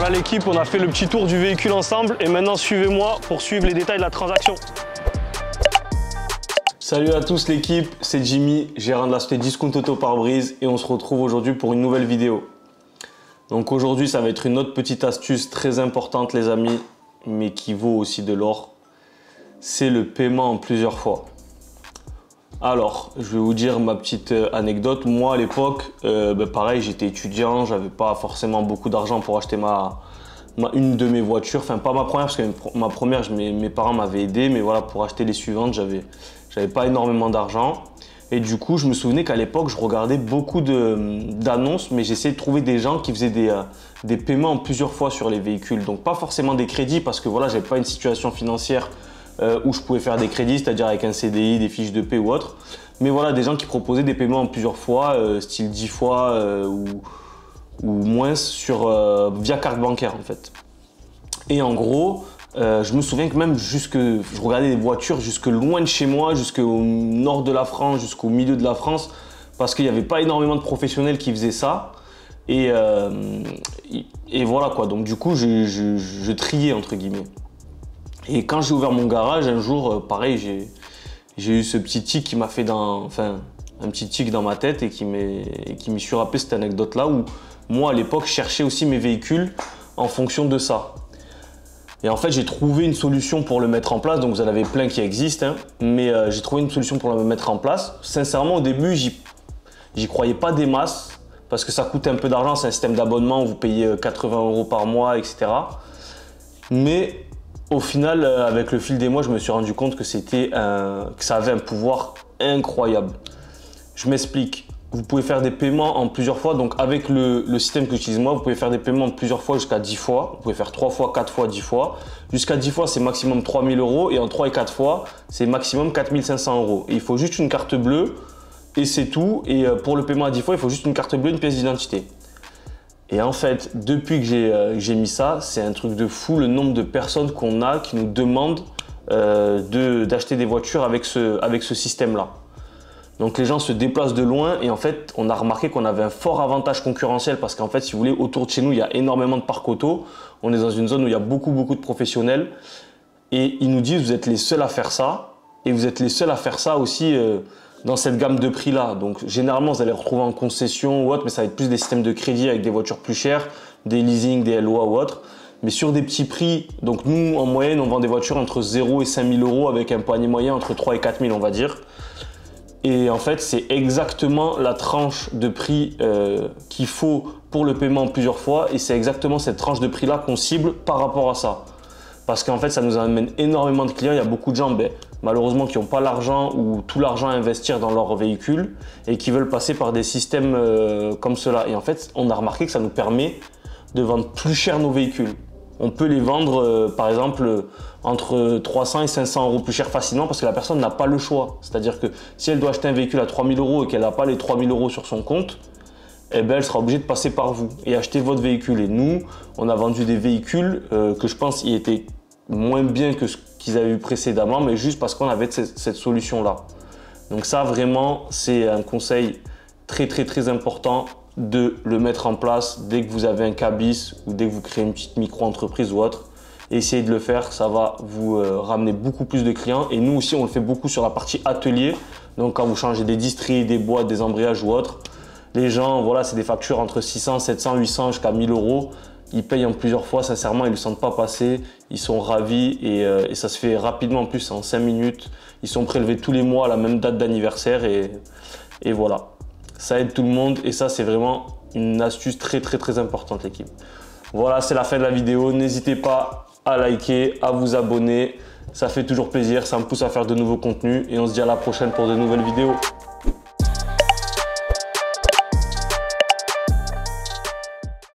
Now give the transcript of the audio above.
Voilà l'équipe, on a fait le petit tour du véhicule ensemble et maintenant suivez-moi pour suivre les détails de la transaction. Salut à tous l'équipe, c'est Jimmy, gérant de la société Discount Auto Pare-Brise et on se retrouve aujourd'hui pour une nouvelle vidéo. Donc aujourd'hui ça va être une autre petite astuce très importante les amis, mais qui vaut aussi de l'or. C'est le paiement en plusieurs fois. Alors, je vais vous dire ma petite anecdote. Moi, à l'époque, pareil, j'étais étudiant, j'avais pas forcément beaucoup d'argent pour acheter une de mes voitures. Enfin, pas ma première, parce que ma première, mes parents m'avaient aidé, mais voilà, pour acheter les suivantes, j'avais pas énormément d'argent. Et du coup, je me souvenais qu'à l'époque, je regardais beaucoup d'annonces, mais j'essayais de trouver des gens qui faisaient des paiements en plusieurs fois sur les véhicules. Donc, pas forcément des crédits, parce que voilà, j'avais pas une situation financière où je pouvais faire des crédits, c'est-à-dire avec un CDI, des fiches de paie ou autre. Mais voilà, des gens qui proposaient des paiements en plusieurs fois, style 10 fois ou moins via carte bancaire en fait. Et en gros, je me souviens que même je regardais des voitures jusque loin de chez moi, jusqu'au nord de la France, jusqu'au milieu de la France, parce qu'il n'y avait pas énormément de professionnels qui faisaient ça. Et voilà quoi, donc du coup, je triais entre guillemets. Et quand j'ai ouvert mon garage, un jour, pareil, j'ai eu ce petit tic qui m'a fait un petit tic dans ma tête et qui m'y suis rappelé cette anecdote-là où moi, à l'époque, je cherchais aussi mes véhicules en fonction de ça. Et en fait, j'ai trouvé une solution pour le mettre en place. Donc, vous en avez plein qui existent, hein, mais j'ai trouvé une solution pour le mettre en place. Sincèrement, au début, j'y croyais pas des masses parce que ça coûte un peu d'argent. C'est un système d'abonnement où vous payez 80 € par mois, etc. Mais au final, avec le fil des mois, je me suis rendu compte que ça avait un pouvoir incroyable. Je m'explique. Vous pouvez faire des paiements en plusieurs fois. Donc, avec le système que j'utilise moi, vous pouvez faire des paiements en plusieurs fois jusqu'à 10 fois. Vous pouvez faire 3 fois, 4 fois, 10 fois. Jusqu'à 10 fois, c'est maximum 3 000 € et en 3 et 4 fois, c'est maximum 4 500 €. Et il faut juste une carte bleue et c'est tout. Et pour le paiement à 10 fois, il faut juste une carte bleue et une pièce d'identité. Et en fait, depuis que j'ai mis ça, c'est un truc de fou le nombre de personnes qu'on a qui nous demandent d'acheter des voitures avec ce système-là. Donc les gens se déplacent de loin et en fait, on a remarqué qu'on avait un fort avantage concurrentiel parce qu'en fait, si vous voulez, autour de chez nous, il y a énormément de parcs auto. On est dans une zone où il y a beaucoup de professionnels et ils nous disent vous êtes les seuls à faire ça et vous êtes les seuls à faire ça aussi dans cette gamme de prix là. Donc généralement vous allez retrouver en concession ou autre, mais ça va être plus des systèmes de crédit avec des voitures plus chères, des leasing, des LOA ou autre. Mais sur des petits prix, donc nous en moyenne on vend des voitures entre 0 et 5 000 € avec un panier moyen entre 3 et 4 000 on va dire. Et en fait c'est exactement la tranche de prix qu'il faut pour le paiement en plusieurs fois et c'est exactement cette tranche de prix là qu'on cible par rapport à ça. Parce qu'en fait ça nous amène énormément de clients, il y a beaucoup de gens malheureusement qui n'ont pas l'argent ou tout l'argent à investir dans leur véhicule et qui veulent passer par des systèmes comme cela. Et en fait, on a remarqué que ça nous permet de vendre plus cher nos véhicules. On peut les vendre par exemple entre 300 et 500 € plus cher facilement parce que la personne n'a pas le choix. C'est-à-dire que si elle doit acheter un véhicule à 3 000 € et qu'elle n'a pas les 3 000 € sur son compte, eh ben, elle sera obligée de passer par vous et acheter votre véhicule. Et nous, on a vendu des véhicules que je pense y étaient moins bien que ce qu'ils avaient eu précédemment, mais juste parce qu'on avait cette solution-là. Donc ça, vraiment, c'est un conseil très important de le mettre en place dès que vous avez un cabis ou dès que vous créez une petite micro-entreprise ou autre. Essayez de le faire, ça va vous ramener beaucoup plus de clients. Et nous aussi, on le fait beaucoup sur la partie atelier. Donc quand vous changez des distries, des boîtes, des embrayages ou autre, les gens, voilà, c'est des factures entre 600, 700, 800 jusqu'à 1000 €. Ils payent en plusieurs fois, sincèrement, ils ne le sentent pas passer, ils sont ravis et ça se fait rapidement en plus, en 5 minutes. Ils sont prélevés tous les mois à la même date d'anniversaire et voilà. Ça aide tout le monde et ça, c'est vraiment une astuce très importante, l'équipe. Voilà, c'est la fin de la vidéo. N'hésitez pas à liker, à vous abonner. Ça fait toujours plaisir, ça me pousse à faire de nouveaux contenus et on se dit à la prochaine pour de nouvelles vidéos.